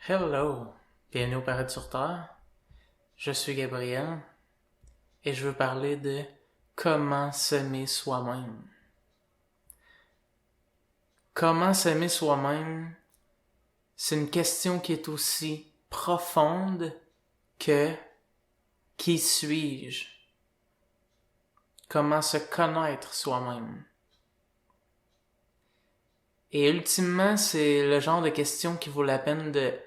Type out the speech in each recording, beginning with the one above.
Hello, bienvenue au Paradis sur Terre. Je suis Gabriel et je veux parler de comment s'aimer soi-même. Comment s'aimer soi-même, c'est une question qui est aussi profonde que qui suis-je? Comment se connaître soi-même? Et ultimement, c'est le genre de question qui vaut la peine de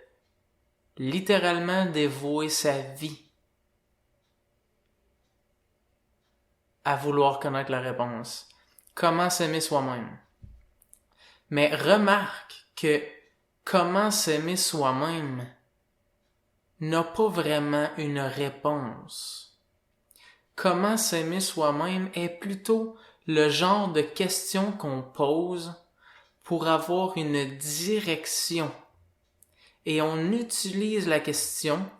littéralement dévouer sa vie à vouloir connaître la réponse. Comment s'aimer soi-même? Mais remarque que comment s'aimer soi-même n'a pas vraiment une réponse. Comment s'aimer soi-même est plutôt le genre de question qu'on pose pour avoir une direction. Et on utilise la question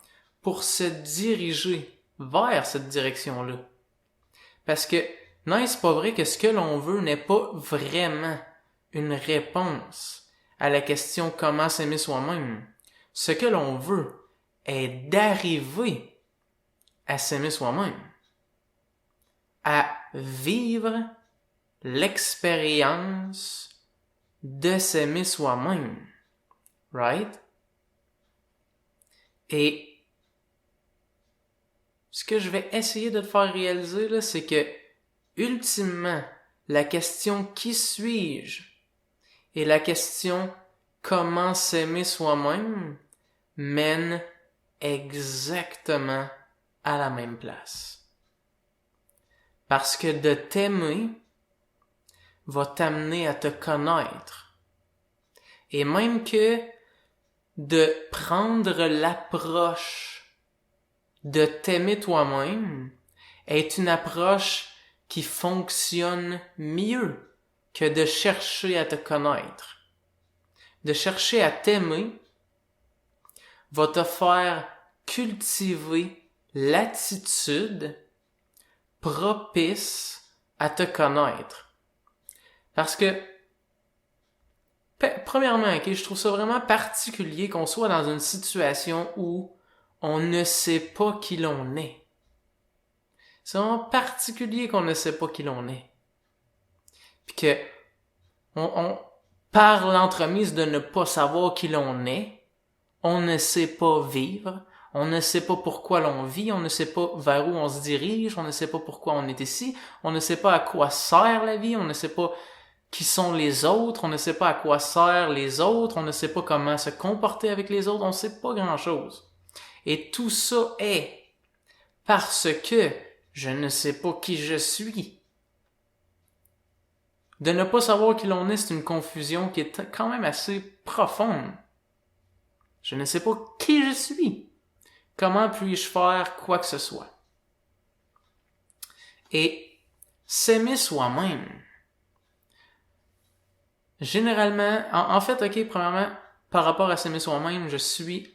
pour se diriger vers cette direction-là. Parce que, non, c'est pas vrai que ce que l'on veut n'est pas vraiment une réponse à la question comment s'aimer soi-même. Ce que l'on veut est d'arriver à s'aimer soi-même. À vivre l'expérience de s'aimer soi-même. Right? Et ce que je vais essayer de te faire réaliser, là, c'est que, ultimement, la question qui suis-je et la question comment s'aimer soi-même mènent exactement à la même place. Parce que de t'aimer va t'amener à te connaître. Et même que de prendre l'approche de t'aimer toi-même est une approche qui fonctionne mieux que de chercher à te connaître. De chercher à t'aimer va te faire cultiver l'attitude propice à te connaître. Parce que, premièrement, je trouve ça vraiment particulier qu'on soit dans une situation où on ne sait pas qui l'on est. C'est vraiment particulier qu'on ne sait pas qui l'on est. Puis que, par l'entremise de ne pas savoir qui l'on est, on ne sait pas vivre, on ne sait pas pourquoi l'on vit, on ne sait pas vers où on se dirige, on ne sait pas pourquoi on est ici, on ne sait pas à quoi sert la vie, on ne sait pas qui sont les autres, on ne sait pas à quoi servent les autres, on ne sait pas comment se comporter avec les autres, on ne sait pas grand-chose. Et tout ça est parce que je ne sais pas qui je suis. De ne pas savoir qui l'on est, c'est une confusion qui est quand même assez profonde. Je ne sais pas qui je suis. Comment puis-je faire quoi que ce soit? Et s'aimer soi-même. Généralement, en fait, premièrement, par rapport à s'aimer soi-même, je suis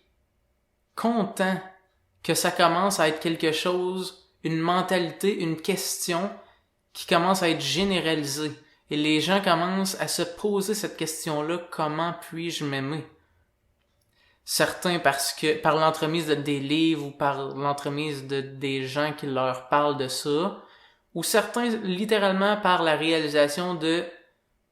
content que ça commence à être quelque chose, une mentalité, une question qui commence à être généralisée. Et les gens commencent à se poser cette question-là, comment puis-je m'aimer? Certains parce que, par l'entremise des livres ou par l'entremise des gens qui leur parlent de ça, ou certains littéralement par la réalisation de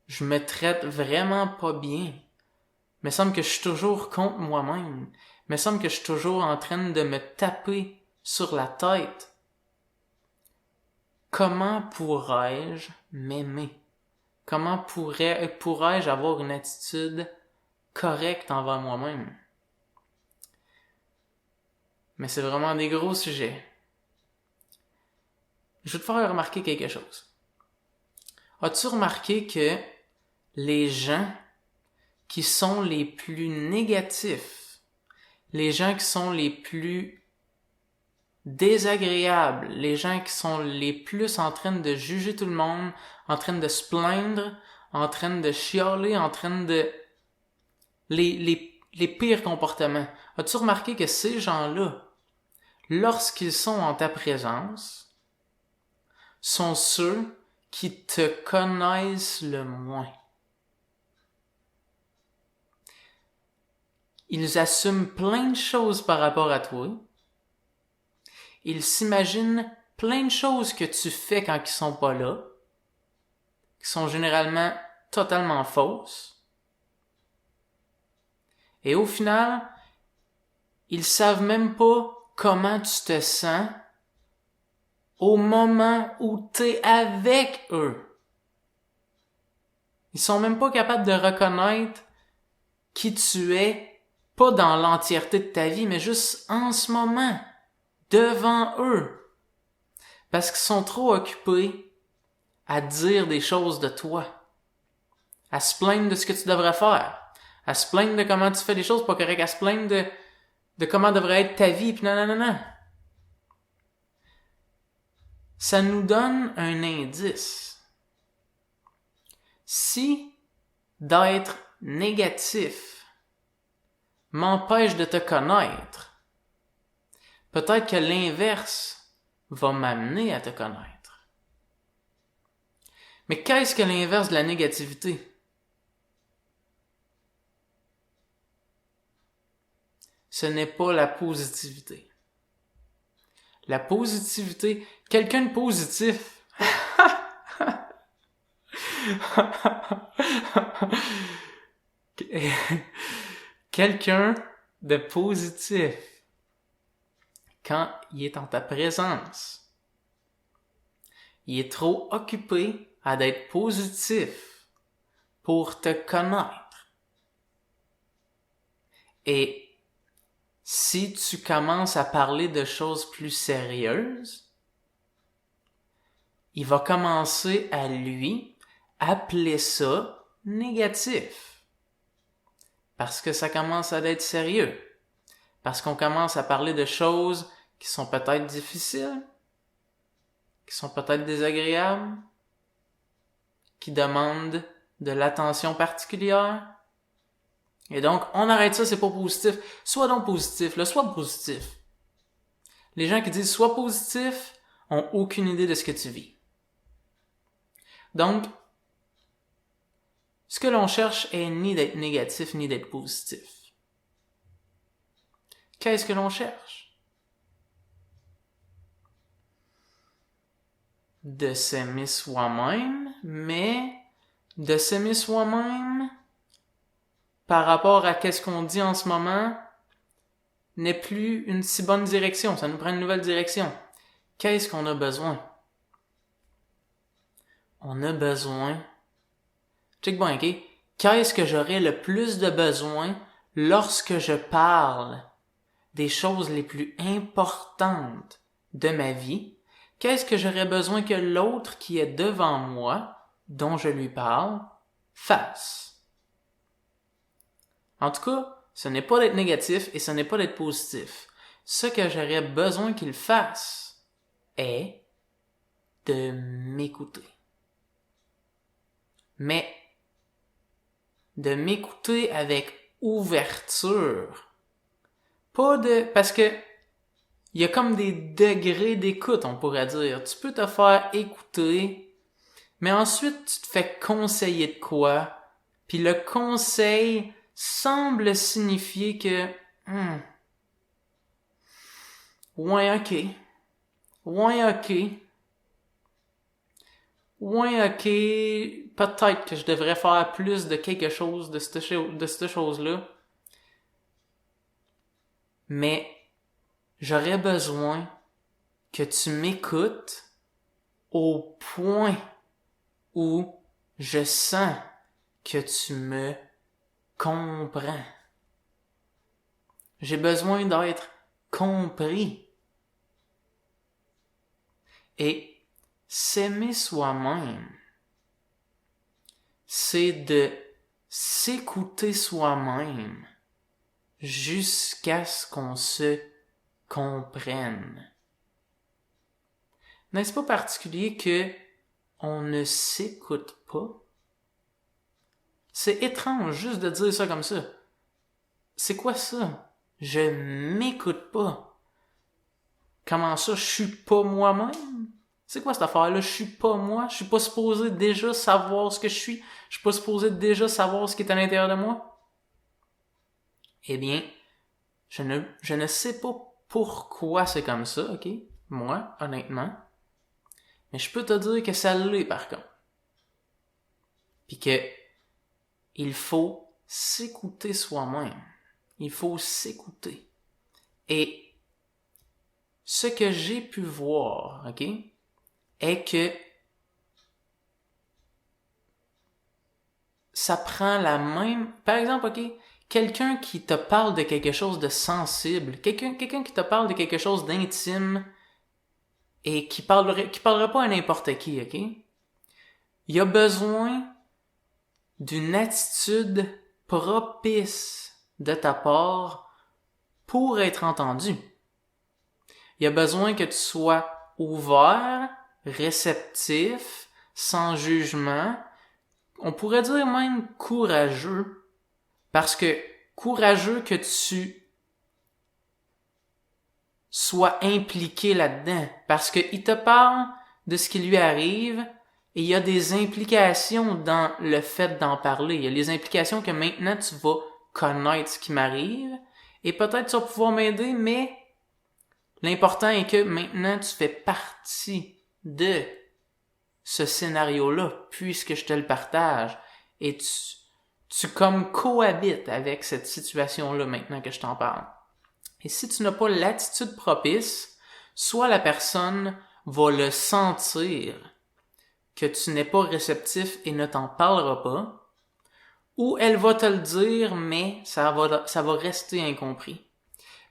je me traite vraiment pas bien. Il me semble que je suis toujours contre moi-même. Il me semble que je suis toujours en train de me taper sur la tête. Comment pourrais-je m'aimer? Comment pourrais-je avoir une attitude correcte envers moi-même? Mais c'est vraiment des gros sujets. Je vais te faire remarquer quelque chose. As-tu remarqué que les gens qui sont les plus négatifs, les gens qui sont les plus désagréables, les gens qui sont les plus en train de juger tout le monde, en train de se plaindre, en train de chialer, en train de... les pires comportements. As-tu remarqué que ces gens-là, lorsqu'ils sont en ta présence, sont ceux qui te connaissent le moins? Ils assument plein de choses par rapport à toi. Ils s'imaginent plein de choses que tu fais quand ils sont pas là, qui sont généralement totalement fausses. Et au final, ils savent même pas comment tu te sens au moment où t'es avec eux. Ils sont même pas capables de reconnaître qui tu es, pas dans l'entièreté de ta vie, mais juste en ce moment, devant eux. Parce qu'ils sont trop occupés à dire des choses de toi, à se plaindre de ce que tu devrais faire, à se plaindre de comment tu fais des choses pas correctes, à se plaindre de comment devrait être ta vie, pis non. Ça nous donne un indice. Si d'être négatif m'empêche de te connaître, peut-être que l'inverse va m'amener à te connaître. Mais qu'est-ce que l'inverse de la négativité? Ce n'est pas la positivité. La positivité, quelqu'un de positif. Quelqu'un de positif, quand il est en ta présence, il est trop occupé à d'être positif pour te connaître. Et si tu commences à parler de choses plus sérieuses, il va commencer à lui appeler ça négatif. Parce que ça commence à être sérieux. Parce qu'on commence à parler de choses qui sont peut-être difficiles, qui sont peut-être désagréables, qui demandent de l'attention particulière. Et donc, on arrête ça, c'est pas positif. Sois donc positif, là, sois positif. Les gens qui disent sois positif ont aucune idée de ce que tu vis. Donc, ce que l'on cherche est ni d'être négatif, ni d'être positif. Qu'est-ce que l'on cherche? De s'aimer soi-même, mais de s'aimer soi-même par rapport à qu'est-ce qu'on dit en ce moment n'est plus une si bonne direction. Ça nous prend une nouvelle direction. Qu'est-ce qu'on a besoin? On a besoin... Check bien, ok? Qu'est-ce que j'aurais le plus de besoin lorsque je parle des choses les plus importantes de ma vie? Qu'est-ce que j'aurais besoin que l'autre qui est devant moi, dont je lui parle, fasse? En tout cas, ce n'est pas d'être négatif et ce n'est pas d'être positif. Ce que j'aurais besoin qu'il fasse est de m'écouter. Mais de m'écouter avec ouverture. Pas de... Parce que il y a comme des degrés d'écoute, on pourrait dire. Tu peux te faire écouter, mais ensuite tu te fais conseiller de quoi, puis le conseil semble signifier que ouais ok, peut-être que je devrais faire plus de quelque chose de cette chose-là, mais j'aurais besoin que tu m'écoutes au point où je sens que tu me comprends. J'ai besoin d'être compris. Et s'aimer soi-même, c'est de s'écouter soi-même jusqu'à ce qu'on se comprenne. N'est-ce pas particulier que on ne s'écoute pas? C'est étrange juste de dire ça comme ça. C'est quoi ça? Je m'écoute pas. Comment ça, je suis pas moi-même? C'est quoi cette affaire-là? Je suis pas moi? Je suis pas supposé déjà savoir ce que je suis? Je suis pas supposé déjà savoir ce qui est à l'intérieur de moi? Eh bien, je ne sais pas pourquoi c'est comme ça, ok? Moi, honnêtement. Mais je peux te dire que ça l'est, par contre. Puis que il faut s'écouter soi-même. Il faut s'écouter. Et ce que j'ai pu voir, ok, est que ça prend la même... Par exemple, ok, quelqu'un qui te parle de quelque chose de sensible, quelqu'un qui te parle de quelque chose d'intime et qui parlerait pas à n'importe qui, ok? Il a besoin d'une attitude propice de ta part pour être entendu. Il a besoin que tu sois ouvert, réceptif, sans jugement. On pourrait dire même courageux, parce que courageux que tu sois impliqué là-dedans, parce qu'il te parle de ce qui lui arrive et il y a des implications dans le fait d'en parler. Il y a les implications que maintenant tu vas connaître ce qui m'arrive et peut-être tu vas pouvoir m'aider, mais l'important est que maintenant tu fais partie de ce scénario-là puisque je te le partage et tu comme cohabites avec cette situation-là maintenant que je t'en parle. Et si tu n'as pas l'attitude propice, soit la personne va le sentir que tu n'es pas réceptif et ne t'en parlera pas, ou elle va te le dire, mais ça va rester incompris.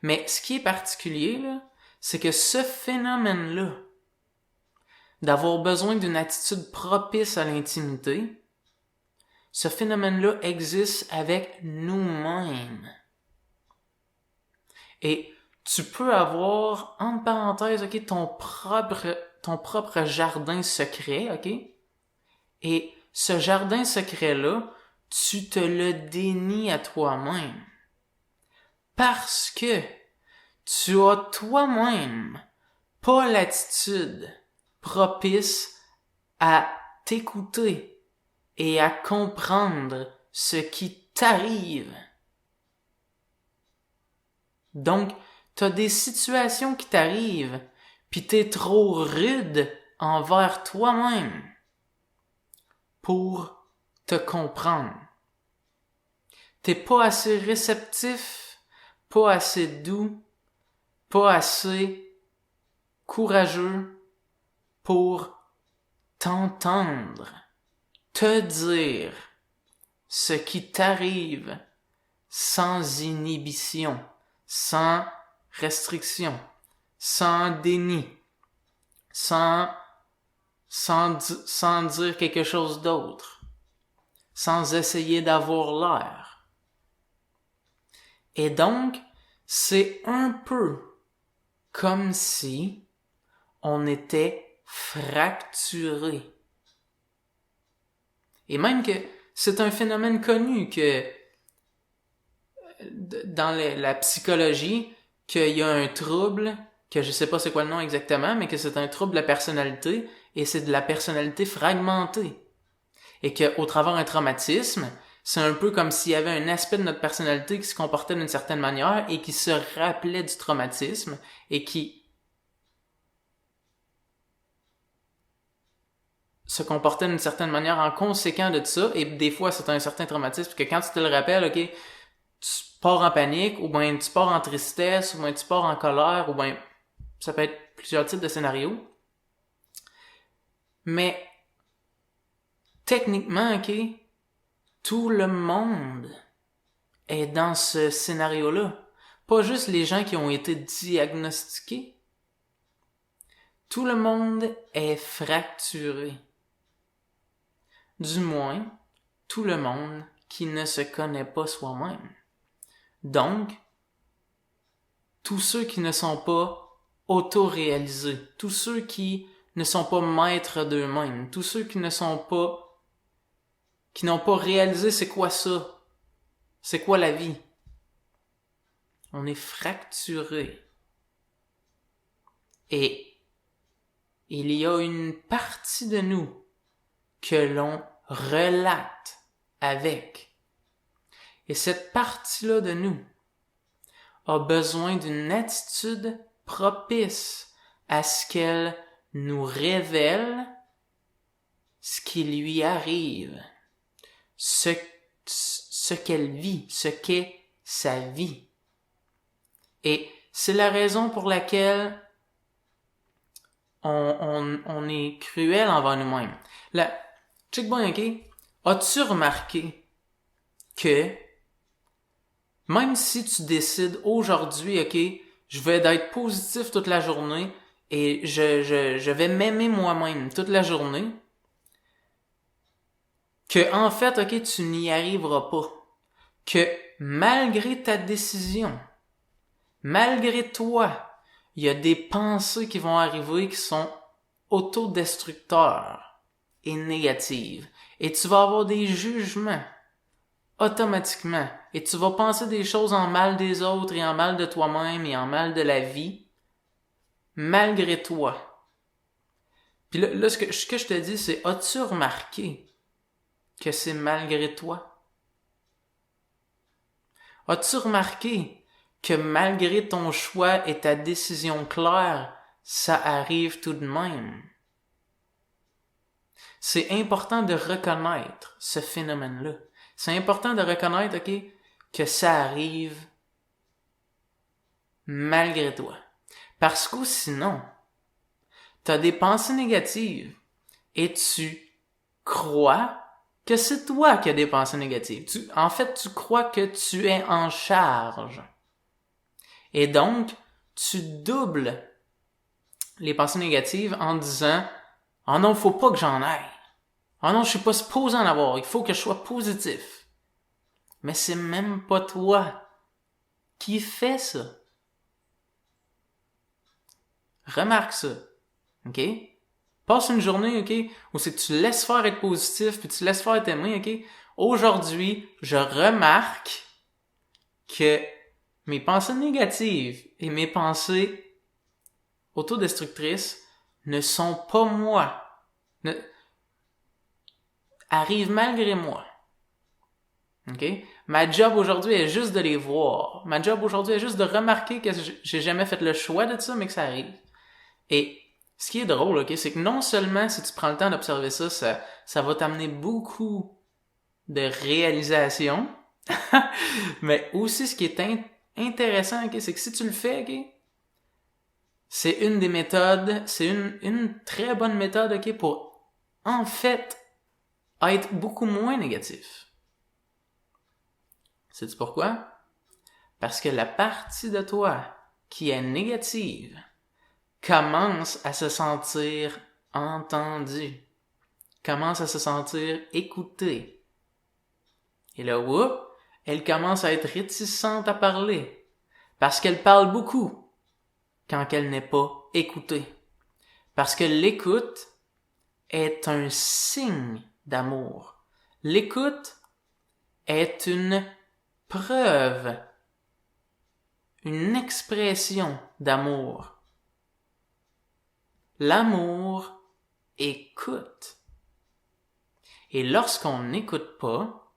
Mais ce qui est particulier, là, c'est que ce phénomène-là, d'avoir besoin d'une attitude propice à l'intimité, ce phénomène-là existe avec nous-mêmes. Et tu peux avoir, entre parenthèses, ok, ton propre jardin secret, ok? Et ce jardin secret-là, tu te le dénies à toi-même. Parce que tu as toi-même pas l'attitude propice à t'écouter et à comprendre ce qui t'arrive. Donc, t'as des situations qui t'arrivent, pis t'es trop rude envers toi-même pour te comprendre. T'es pas assez réceptif, pas assez doux, pas assez courageux pour t'entendre, te dire ce qui t'arrive sans inhibition, sans restriction, sans déni, sans dire quelque chose d'autre, sans essayer d'avoir l'air. Et donc, c'est un peu comme si on était fracturé. Et même que c'est un phénomène connu que dans la psychologie, qu'il y a un trouble, que je sais pas c'est quoi le nom exactement, mais que c'est un trouble de la personnalité, et c'est de la personnalité fragmentée. Et qu'au travers d'un traumatisme, c'est un peu comme s'il y avait un aspect de notre personnalité qui se comportait d'une certaine manière et qui se rappelait du traumatisme et qui se comportait d'une certaine manière en conséquent de ça. Et des fois, c'est un certain traumatisme que quand tu te le rappelles, ok, tu pars en panique, ou bien tu pars en tristesse, ou bien tu pars en colère, ou bien ça peut être plusieurs types de scénarios. Mais techniquement, ok, tout le monde est dans ce scénario-là. Pas juste les gens qui ont été diagnostiqués. Tout le monde est fracturé. Du moins, tout le monde qui ne se connaît pas soi-même. Donc, tous ceux qui ne sont pas autoréalisés, tous ceux qui ne sont pas maîtres d'eux-mêmes, tous ceux qui n'ont pas réalisé c'est quoi ça, c'est quoi la vie. On est fracturé. Et il y a une partie de nous que l'on relate avec. Et cette partie-là de nous, a besoin d'une attitude propice à ce qu'elle nous révèle ce qui lui arrive, ce qu'elle vit, ce qu'est sa vie. Et c'est la raison pour laquelle on est cruel envers nous-mêmes. Là, check bien, ok? As-tu remarqué que même si tu décides aujourd'hui, ok, je vais être positif toute la journée et je vais m'aimer moi-même toute la journée, que en fait, ok, tu n'y arriveras pas. Que malgré ta décision, malgré toi, il y a des pensées qui vont arriver qui sont autodestructeurs et négatives. Et tu vas avoir des jugements automatiquement. Et tu vas penser des choses en mal des autres et en mal de toi-même et en mal de la vie, malgré toi. Puis là ce que je te dis, c'est, as-tu remarqué que c'est malgré toi? As-tu remarqué que malgré ton choix et ta décision claire, ça arrive tout de même? C'est important de reconnaître ce phénomène-là. C'est important de reconnaître, ok, que ça arrive malgré toi. Parce que sinon, t'as des pensées négatives et tu crois que c'est toi qui as des pensées négatives. En fait, tu crois que tu es en charge. Et donc, tu doubles les pensées négatives en disant « Oh non, faut pas que j'en aille. Oh non, je suis pas supposé en avoir. Il faut que je sois positif. » Mais c'est même pas toi qui fais ça. Remarque ça. OK? Passe une journée, OK, où c'est que tu laisses faire être positif, puis tu laisses faire t'aimer, OK? Aujourd'hui, je remarque que mes pensées négatives et mes pensées autodestructrices ne sont pas moi. Arrivent malgré moi. OK? Ma job aujourd'hui est juste de les voir. Ma job aujourd'hui est juste de remarquer que j'ai jamais fait le choix de ça, mais que ça arrive. Et ce qui est drôle, ok, c'est que non seulement si tu prends le temps d'observer ça, ça va t'amener beaucoup de réalisation, mais aussi ce qui est intéressant, ok, c'est que si tu le fais, ok, c'est une des méthodes, c'est une très bonne méthode, ok, pour en fait être beaucoup moins négatif. Sais-tu pourquoi? Parce que la partie de toi qui est négative commence à se sentir entendue, commence à se sentir écoutée. Et là, whoop, elle commence à être réticente à parler, parce qu'elle parle beaucoup quand elle n'est pas écoutée. Parce que l'écoute est un signe d'amour. L'écoute est une preuve, une expression d'amour. L'amour écoute. Et lorsqu'on n'écoute pas,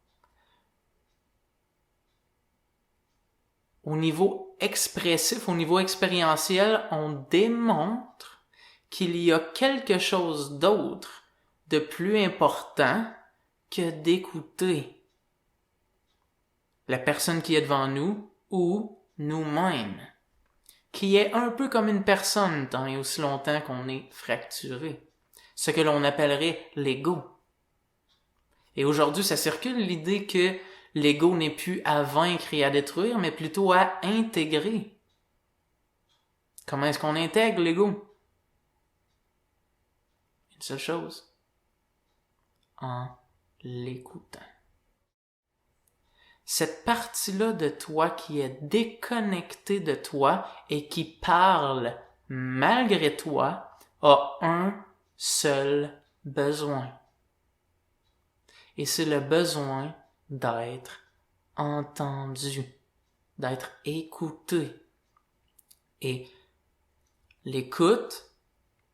au niveau expressif, au niveau expérientiel, on démontre qu'il y a quelque chose d'autre de plus important que d'écouter la personne qui est devant nous ou nous-mêmes, qui est un peu comme une personne tant et aussi longtemps qu'on est fracturé, ce que l'on appellerait l'ego. Et aujourd'hui, ça circule l'idée que l'ego n'est plus à vaincre et à détruire, mais plutôt à intégrer. Comment est-ce qu'on intègre l'ego? Une seule chose. En l'écoutant. Cette partie-là de toi qui est déconnectée de toi et qui parle malgré toi a un seul besoin. Et c'est le besoin d'être entendu, d'être écouté. Et l'écoute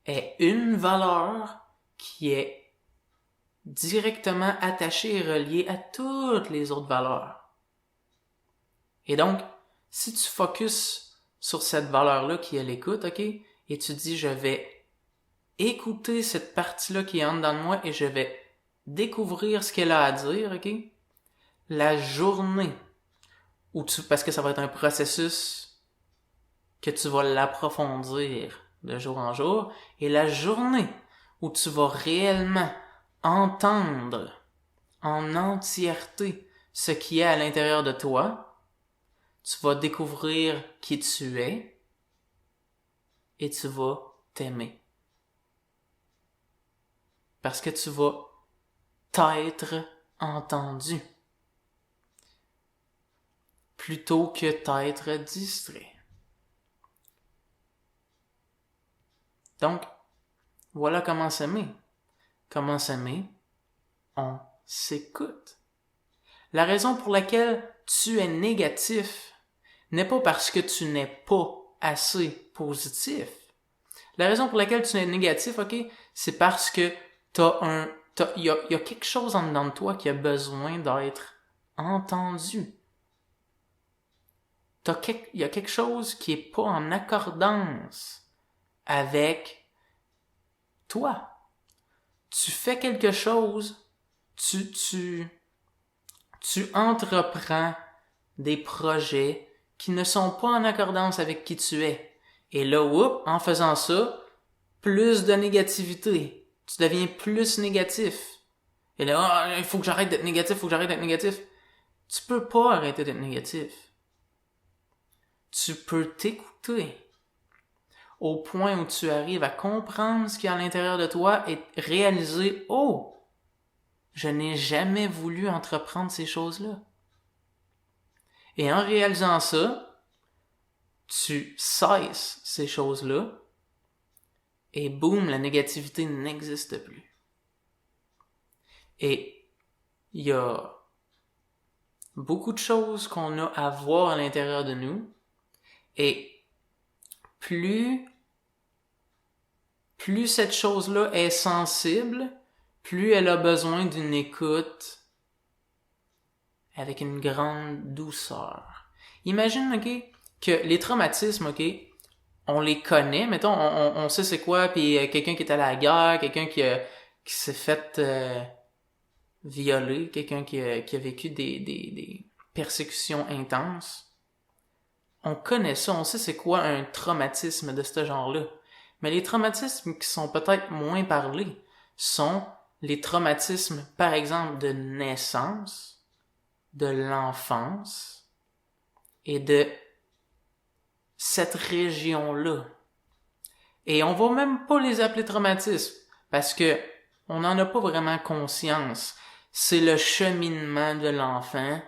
est une valeur qui est directement attachée et reliée à toutes les autres valeurs. Et donc, Si tu focuses sur cette valeur-là qui est l'écoute, ok, et tu dis je vais écouter cette partie-là qui est en dedans de moi et je vais découvrir ce qu'elle a à dire, ok, la journée parce que ça va être un processus que tu vas l'approfondir de jour en jour, et la journée où tu vas réellement entendre en entièreté ce qui est à l'intérieur de toi, tu vas découvrir qui tu es et tu vas t'aimer. Parce que tu vas t'être entendu plutôt que t'être distrait. Donc, voilà comment s'aimer. Comment s'aimer? On s'écoute. La raison pour laquelle tu es négatif n'est pas parce que tu n'es pas assez positif. La raison pour laquelle tu es négatif, ok, c'est parce que il y a quelque chose en dedans de toi qui a besoin d'être entendu. Il y a quelque chose qui est pas en accordance avec toi. Tu fais quelque chose, tu entreprends des projets qui ne sont pas en accordance avec qui tu es. Et là, en faisant ça, plus de négativité. Tu deviens plus négatif. Et là, il faut que j'arrête d'être négatif, Tu peux pas arrêter d'être négatif. Tu peux t'écouter au point où tu arrives à comprendre ce qu'il y a à l'intérieur de toi et réaliser, je n'ai jamais voulu entreprendre ces choses-là. Et en réalisant ça, tu cesses ces choses-là et boum, la négativité n'existe plus. Et il y a beaucoup de choses qu'on a à voir à l'intérieur de nous et plus cette chose-là est sensible, plus elle a besoin d'une écoute avec une grande douceur. Imagine, ok, que les traumatismes, ok, on les connaît, mettons, on sait c'est quoi, puis quelqu'un qui est allé à la guerre, quelqu'un qui s'est fait violer, quelqu'un qui a vécu des persécutions intenses. On connaît ça, on sait c'est quoi un traumatisme de ce genre-là. Mais les traumatismes qui sont peut-être moins parlés sont les traumatismes, par exemple, de naissance, de l'enfance et de cette région-là. Et on va même pas les appeler traumatismes parce que on n'en a pas vraiment conscience. C'est le cheminement de l'enfant,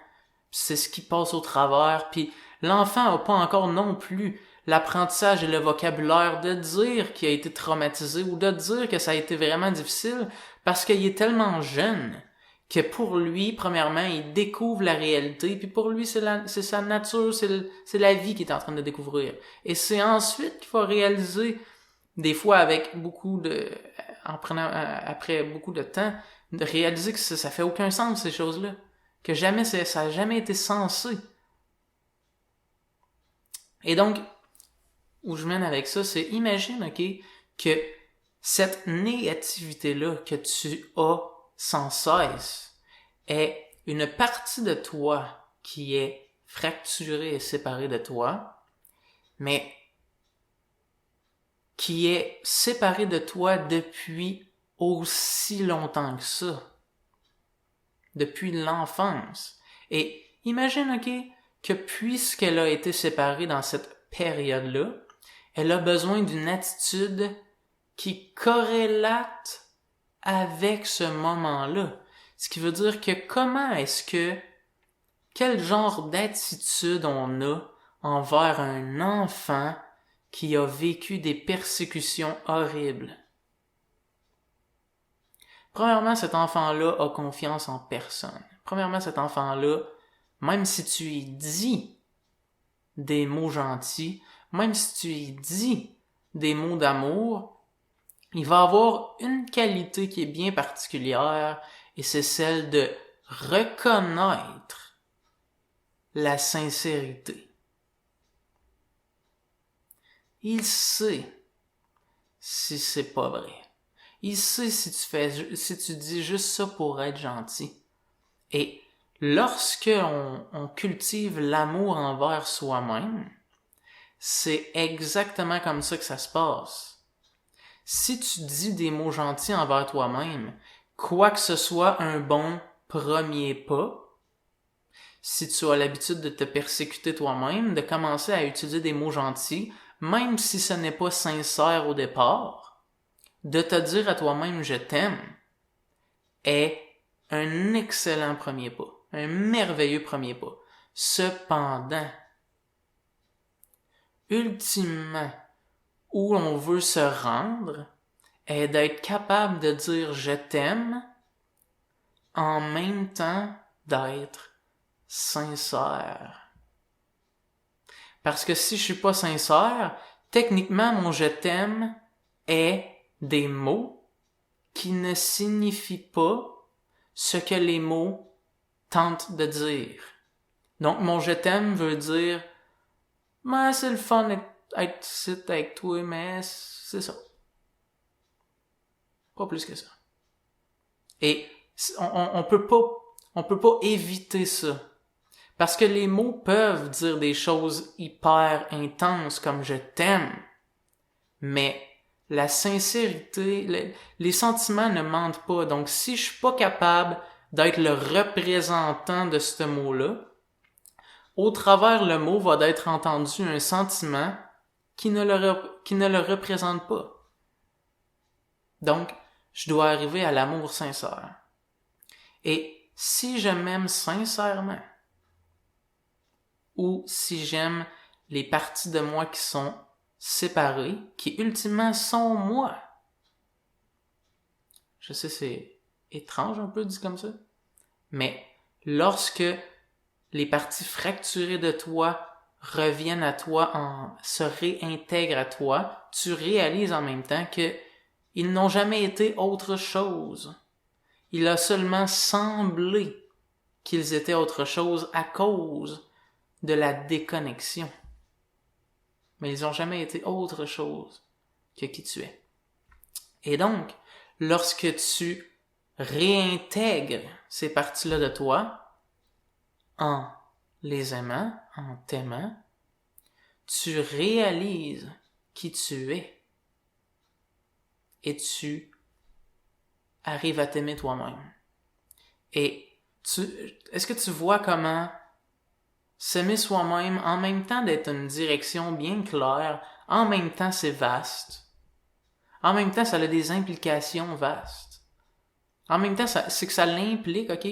c'est ce qui passe au travers, puis l'enfant a pas encore non plus l'apprentissage et le vocabulaire de dire qu'il a été traumatisé ou de dire que ça a été vraiment difficile parce qu'il est tellement jeune que pour lui, premièrement, il découvre la réalité, puis pour lui, c'est sa nature, c'est la vie qu'il est en train de découvrir. Et c'est ensuite qu'il va réaliser, des fois avec après beaucoup de temps, de réaliser que ça fait aucun sens, ces choses-là. Que ça a jamais été censé. Et donc, où je mène avec ça, c'est imagine, ok, que cette négativité-là que tu as sans cesse est une partie de toi qui est fracturée et séparée de toi, mais qui est séparée de toi depuis aussi longtemps que ça. Depuis l'enfance. Et imagine, ok, que puisqu'elle a été séparée dans cette période-là, elle a besoin d'une attitude qui corrélate avec ce moment-là. Ce qui veut dire que quel genre d'attitude on a envers un enfant qui a vécu des persécutions horribles. Premièrement, cet enfant-là a confiance en personne. Premièrement, cet enfant-là, même si tu lui dis des mots gentils, même si tu lui dis des mots d'amour, il va avoir une qualité qui est bien particulière et c'est celle de reconnaître la sincérité. il sait si c'est pas vrai. Il sait si tu dis juste ça pour être gentil. Et lorsque on cultive l'amour envers soi-même, c'est exactement comme ça que ça se passe. Si tu dis des mots gentils envers toi-même, quoi que ce soit un bon premier pas, si tu as l'habitude de te persécuter toi-même, de commencer à utiliser des mots gentils, même si ce n'est pas sincère au départ, de te dire à toi-même « je t'aime » est un excellent premier pas, un merveilleux premier pas. Cependant, ultimement, où on veut se rendre est d'être capable de dire « je t'aime » en même temps d'être sincère. Parce que si je suis pas sincère, techniquement, mon « je t'aime » est des mots qui ne signifient pas ce que les mots tentent de dire. Donc, mon « je t'aime » veut dire « mais c'est le fun d'être ici avec toi, mais c'est ça. » Pas plus que ça. Et on peut pas éviter ça. Parce que les mots peuvent dire des choses hyper intenses comme « je t'aime », mais la sincérité, les sentiments ne mentent pas. Donc, si je suis pas capable d'être le représentant de ce mot-là, au travers le mot va d'être entendu un sentiment qui ne le représente pas. Donc, je dois arriver à l'amour sincère. Et si je m'aime sincèrement, ou si j'aime les parties de moi qui sont séparées, qui ultimement sont moi. Je sais, c'est étrange un peu dit comme ça, mais lorsque les parties fracturées de toi reviennent à toi, se réintègrent à toi, tu réalises en même temps que ils n'ont jamais été autre chose. Il a seulement semblé qu'ils étaient autre chose à cause de la déconnexion. Mais ils n'ont jamais été autre chose que qui tu es. Et donc, lorsque tu réintègres ces parties-là de toi, en les aimant, en t'aimant, tu réalises qui tu es. Et tu arrives à t'aimer toi-même. Et est-ce que tu vois comment s'aimer soi-même, en même temps d'être une direction bien claire, en même temps c'est vaste. En même temps, ça a des implications vastes. En même temps, c'est que ça l'implique, ok,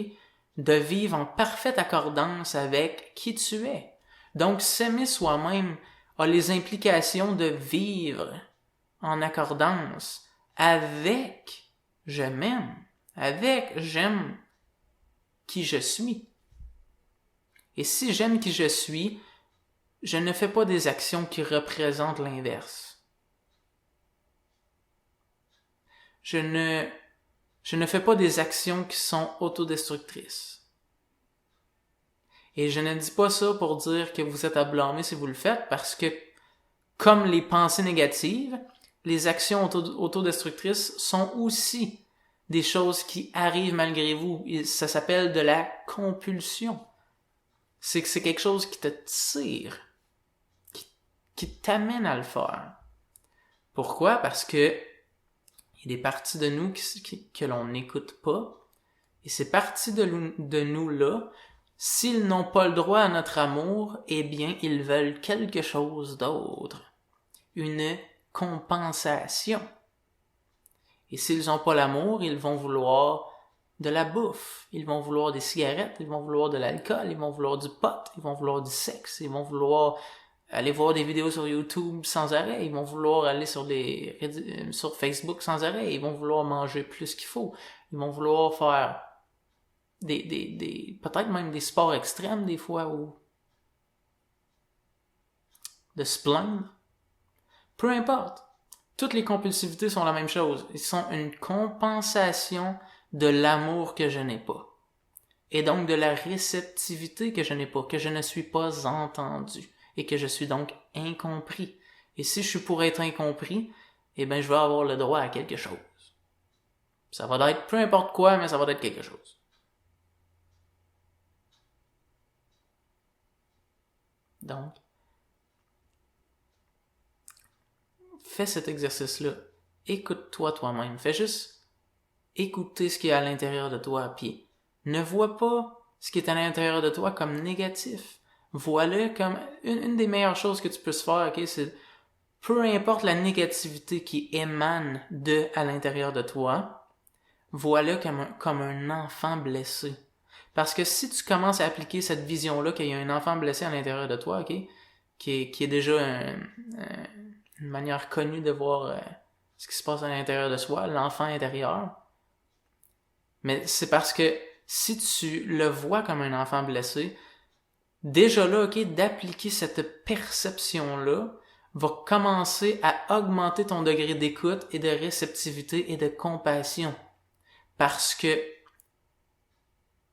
de vivre en parfaite accordance avec qui tu es. Donc, s'aimer soi-même a les implications de vivre en accordance avec je m'aime, avec j'aime qui je suis. Et si j'aime qui je suis, je ne fais pas des actions qui représentent l'inverse. Je ne fais pas des actions qui sont autodestructrices. Et je ne dis pas ça pour dire que vous êtes à blâmer si vous le faites, parce que, comme les pensées négatives, les actions autodestructrices sont aussi des choses qui arrivent malgré vous. Ça s'appelle de la compulsion. C'est que c'est quelque chose qui te tire, qui t'amène à le faire. Pourquoi? Parce que il y a des parties de nous que l'on n'écoute pas, et ces parties de nous-là, s'ils n'ont pas le droit à notre amour, eh bien, ils veulent quelque chose d'autre. Une compensation. Et s'ils n'ont pas l'amour, ils vont vouloir de la bouffe, ils vont vouloir des cigarettes, ils vont vouloir de l'alcool, ils vont vouloir du pot, ils vont vouloir du sexe, ils vont vouloir aller voir des vidéos sur YouTube sans arrêt, ils vont vouloir aller sur Facebook sans arrêt, ils vont vouloir manger plus qu'il faut, ils vont vouloir faire peut-être même des sports extrêmes des fois, ou de se plaindre. Peu importe. Toutes les compulsivités sont la même chose. Ils sont une compensation de l'amour que je n'ai pas. Et donc de la réceptivité que je n'ai pas, que je ne suis pas entendu. Et que je suis donc incompris. Et si je suis pour être incompris, eh bien, je vais avoir le droit à quelque chose. Ça va être peu importe quoi, mais ça va être quelque chose. Donc, fais cet exercice-là. Écoute-toi toi-même. Fais juste écouter ce qui est à l'intérieur de toi. Puis, ne vois pas ce qui est à l'intérieur de toi comme négatif. Vois-le comme une des meilleures choses que tu peux faire, ok, c'est peu importe la négativité qui émane à l'intérieur de toi, vois-le comme un enfant blessé. Parce que si tu commences à appliquer cette vision-là qu'il y a un enfant blessé à l'intérieur de toi, ok, qui est déjà une manière connue de voir ce qui se passe à l'intérieur de soi, l'enfant intérieur, mais c'est parce que si tu le vois comme un enfant blessé, déjà là, ok, d'appliquer cette perception-là va commencer à augmenter ton degré d'écoute et de réceptivité et de compassion. Parce que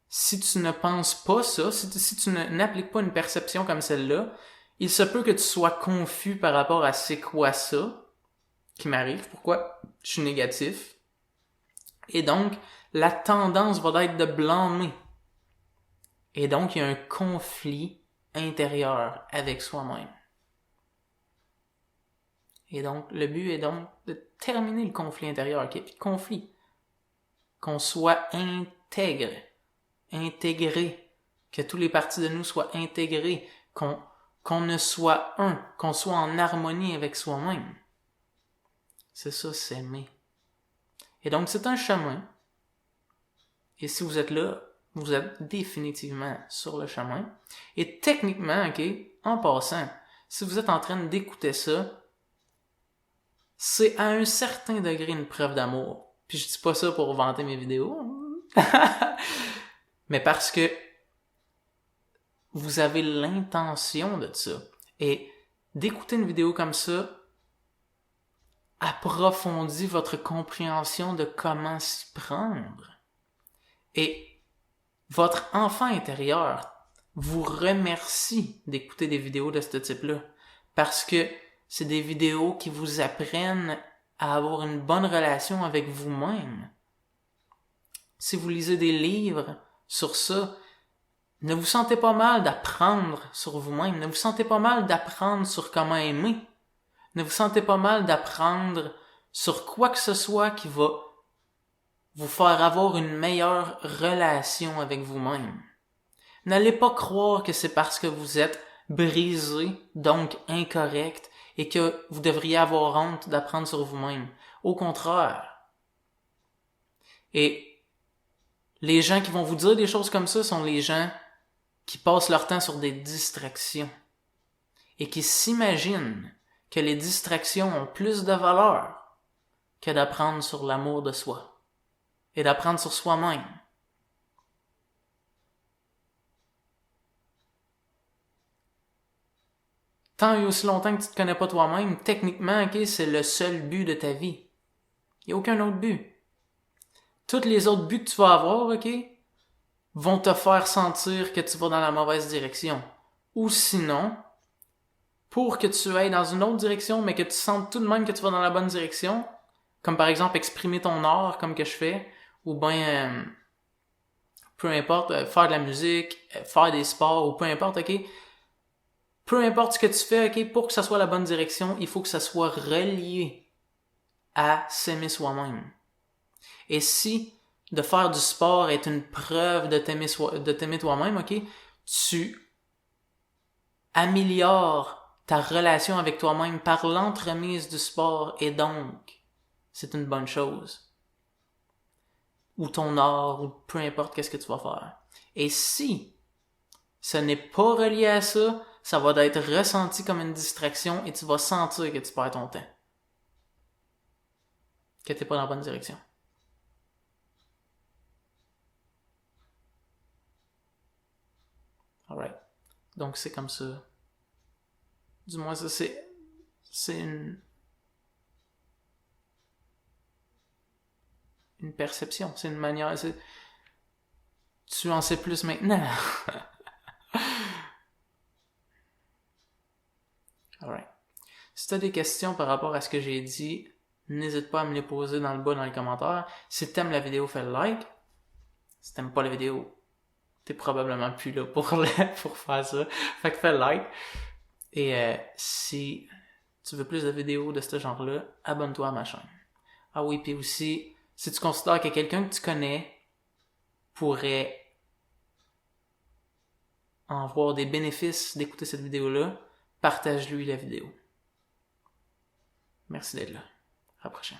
si tu ne penses pas ça, si tu n'appliques pas une perception comme celle-là, il se peut que tu sois confus par rapport à c'est quoi ça qui m'arrive, pourquoi je suis négatif. Et donc, la tendance va être de blâmer. Et donc, il y a un conflit intérieur avec soi-même. Et donc, le but est donc de terminer le conflit intérieur, ok? Puis conflit. Qu'on soit intègre, intégré, que tous les parties de nous soient intégrées, qu'on ne soit un, qu'on soit en harmonie avec soi-même. C'est ça, s'aimer. Et donc, c'est un chemin. Et si vous êtes là, vous êtes définitivement sur le chemin. Et techniquement, ok, en passant, si vous êtes en train d'écouter ça, c'est à un certain degré une preuve d'amour. Puis je dis pas ça pour vanter mes vidéos, mais parce que vous avez l'intention de ça. Et d'écouter une vidéo comme ça approfondit votre compréhension de comment s'y prendre. Et votre enfant intérieur vous remercie d'écouter des vidéos de ce type-là. Parce que c'est des vidéos qui vous apprennent à avoir une bonne relation avec vous-même. Si vous lisez des livres sur ça, ne vous sentez pas mal d'apprendre sur vous-même. Ne vous sentez pas mal d'apprendre sur comment aimer. Ne vous sentez pas mal d'apprendre sur quoi que ce soit qui va vous faire avoir une meilleure relation avec vous-même. N'allez pas croire que c'est parce que vous êtes brisé, donc incorrect, et que vous devriez avoir honte d'apprendre sur vous-même. Au contraire. Et les gens qui vont vous dire des choses comme ça sont les gens qui passent leur temps sur des distractions et qui s'imaginent que les distractions ont plus de valeur que d'apprendre sur l'amour de soi et d'apprendre sur soi-même. Tant et aussi longtemps que tu te connais pas toi-même, techniquement, ok, c'est le seul but de ta vie. Il n'y a aucun autre but. Tous les autres buts que tu vas avoir, ok, vont te faire sentir que tu vas dans la mauvaise direction. Ou sinon, pour que tu ailles dans une autre direction, mais que tu sentes tout de même que tu vas dans la bonne direction, comme par exemple exprimer ton art, comme que je fais, ou bien, peu importe, faire de la musique, faire des sports, ou peu importe, ok, peu importe ce que tu fais, ok, pour que ça soit la bonne direction, il faut que ça soit relié à s'aimer soi-même. Et si de faire du sport est une preuve de t'aimer toi-même, ok, tu améliores ta relation avec toi-même par l'entremise du sport et donc c'est une bonne chose. Ou ton art, ou peu importe qu'est-ce que tu vas faire. Et si ce n'est pas relié à ça, ça va être ressenti comme une distraction et tu vas sentir que tu perds ton temps. Que t'es pas dans la bonne direction. Alright. Donc c'est comme ça. Du moins ça c'est une perception, c'est une manière, tu en sais plus maintenant. Alright. Si tu as des questions par rapport à ce que j'ai dit, n'hésite pas à me les poser dans le bas dans les commentaires. Si tu aimes la vidéo, fais le like. Si t'aimes pas la vidéo, t'es probablement plus là pour faire ça. Fait que fais le like. Et si tu veux plus de vidéos de ce genre-là, abonne-toi à ma chaîne. Ah oui, puis aussi, si tu considères que quelqu'un que tu connais pourrait en voir des bénéfices d'écouter cette vidéo-là, partage-lui la vidéo. Merci d'être là. À la prochaine.